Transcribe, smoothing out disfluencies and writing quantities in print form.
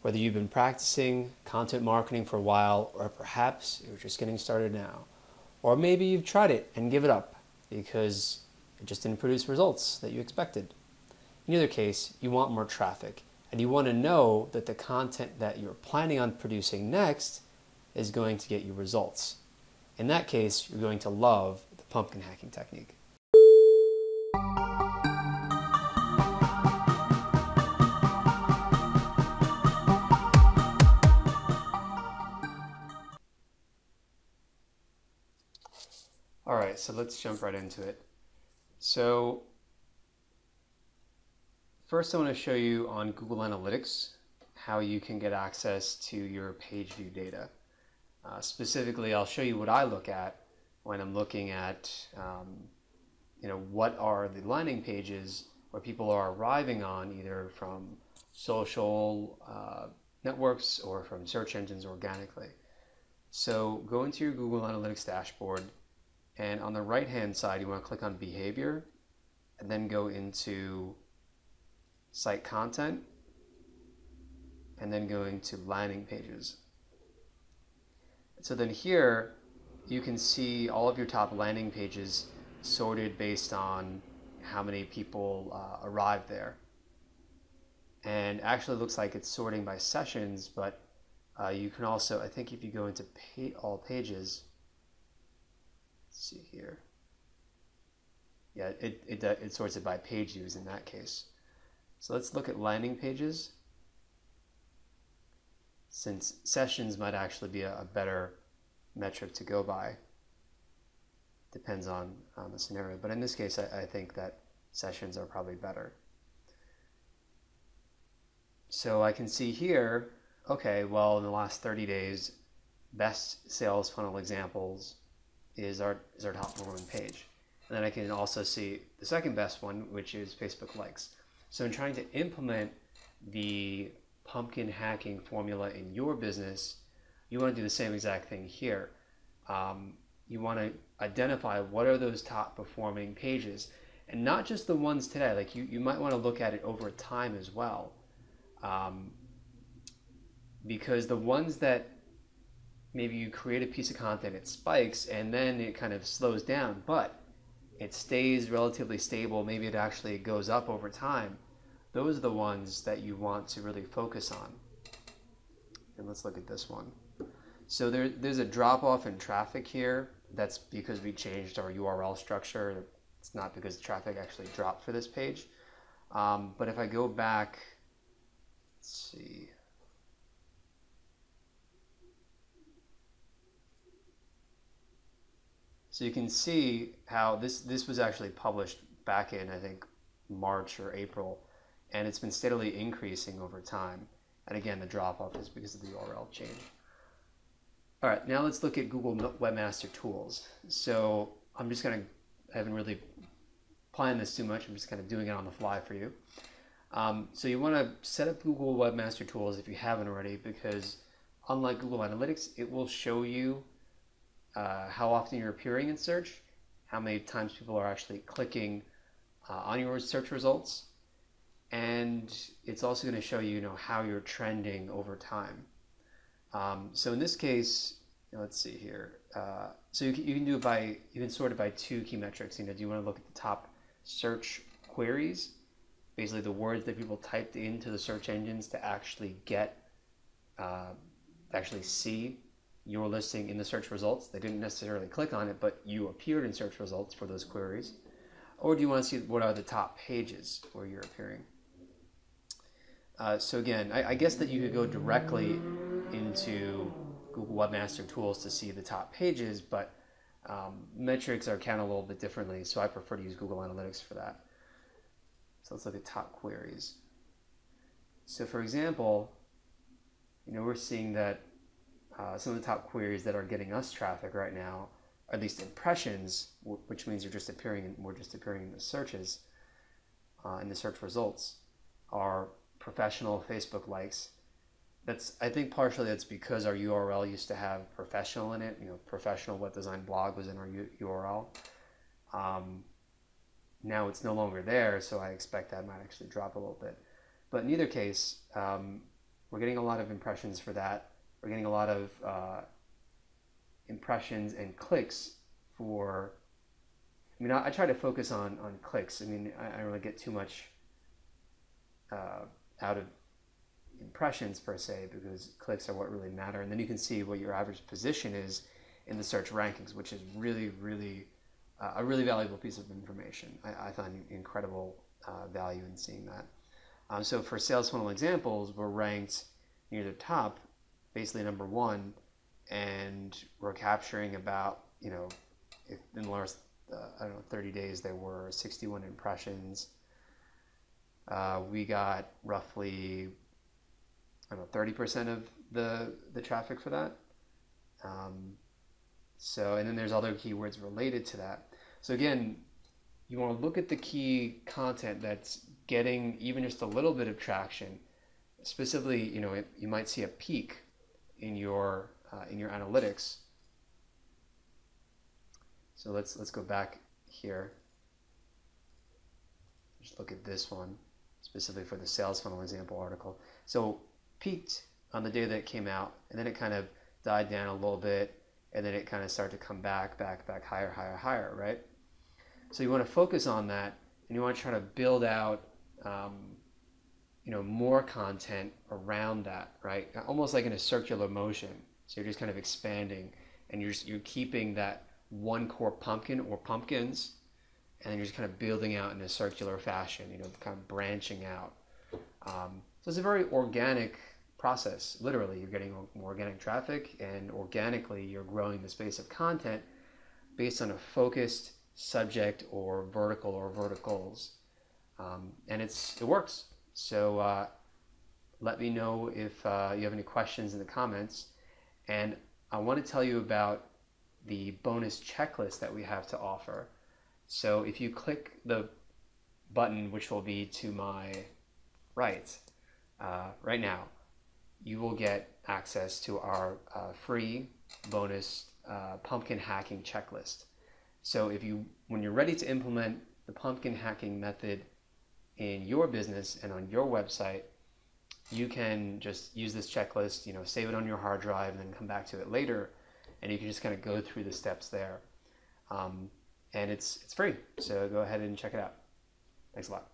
Whether you've been practicing content marketing for a while, or perhaps you're just getting started now, or maybe you've tried it and give it up because it just didn't produce results that you expected. In either case, you want more traffic, and you want to know that the content that you're planning on producing next is going to get you results. In that case, you're going to love the pumpkin hacking technique. All right, so let's jump right into it. So first I want to show you on Google Analytics how you can get access to your page view data. Specifically, I'll show you what I look at when I'm looking at what are the landing pages where people are arriving on, either from social networks or from search engines organically. So go into your Google Analytics dashboard, and on the right hand side you want to click on behavior and then go into site content and then go into landing pages. So then here you can see all of your top landing pages sorted based on how many people arrived there. And actually looks like it's sorting by sessions, but you can also, I think if you go into all pages, let's see here. Yeah, it sorts it by page views in that case. So let's look at landing pages, since sessions might actually be a better metric to go by. Depends on the scenario, but in this case I think that sessions are probably better. So I can see here, okay, well, in the last 30 days, best sales funnel examples is our top performing page. And then I can also see the second best one, which is Facebook likes. So in trying to implement the pumpkin hacking formula in your business, you want to do the same exact thing here. You want to identify what are those top performing pages, and not just the ones today. Like you might want to look at it over time as well, because the ones that maybe you create a piece of content, it spikes and then it kind of slows down, but it stays relatively stable, maybe it actually goes up over time. Those are the ones that you want to really focus on. And let's look at this one. So there's a drop off in traffic here. That's because we changed our URL structure. It's not because traffic actually dropped for this page. But if I go back, let's see. So you can see how this was actually published back in, I think, March or April, and it's been steadily increasing over time. And again, the drop off is because of the URL change. All right, now let's look at Google Webmaster tools. So I haven't really planned this too much. I'm just kind of doing it on the fly for you. So you want to set up Google Webmaster tools if you haven't already, because unlike Google Analytics, it will show you how often you're appearing in search, how many times people are actually clicking on your search results, and it's also going to show you, how you're trending over time. So in this case, let's see here. So you can do it you can sort it by two key metrics. Do you want to look at the top search queries, basically the words that people typed into the search engines to actually actually see your listing in the search results? They didn't necessarily click on it, but you appeared in search results for those queries. Or do you want to see what are the top pages where you're appearing? So again, I guess that you could go directly into Google Webmaster Tools to see the top pages, but metrics are counted a little bit differently, so I prefer to use Google Analytics for that. So let's look at top queries. So for example, we're seeing that some of the top queries that are getting us traffic right now, or at least impressions, which means we're just appearing in the searches, in the search results, are professional Facebook likes. I think partially that's because our URL used to have professional in it. Professional web design blog was in our URL. Now it's no longer there, so I expect that might actually drop a little bit. But in either case, we're getting a lot of impressions for that. We're getting a lot of impressions and clicks for, I mean, I try to focus on clicks. I mean, I don't really get too much out of impressions per se, because clicks are what really matter. And then you can see what your average position is in the search rankings, which is really, really a really valuable piece of information. I find incredible value in seeing that. So for sales funnel examples, we're ranked near the top, basically number one, and we're capturing about, if in the last, 30 days there were 61 impressions. We got roughly, 30% of the traffic for that. And then there's other keywords related to that. So again, you want to look at the key content that's getting even just a little bit of traction. Specifically, you might see a peak in your analytics. So let's go back here. Just look at this one, specifically for the sales funnel example article. So peaked on the day that it came out, and then it kind of died down a little bit, and then it kind of started to come back higher, right? So you want to focus on that, and you want to try to build out, more content around that, right? Almost like in a circular motion. So you're just kind of expanding, and you're keeping that one core pumpkin or pumpkins, and then you're just kind of building out in a circular fashion, kind of branching out. So it's a very organic process. Literally, you're getting more organic traffic, and organically you're growing the space of content based on a focused subject or vertical or verticals, and it works. So let me know if you have any questions in the comments, and I want to tell you about the bonus checklist that we have to offer. So if you click the button, which will be to my right now, you will get access to our free bonus pumpkin hacking checklist. So when you're ready to implement the pumpkin hacking method in your business and on your website, you can just use this checklist, save it on your hard drive, and then come back to it later, and you can just kind of go through the steps there. And it's free, so go ahead and check it out. Thanks a lot.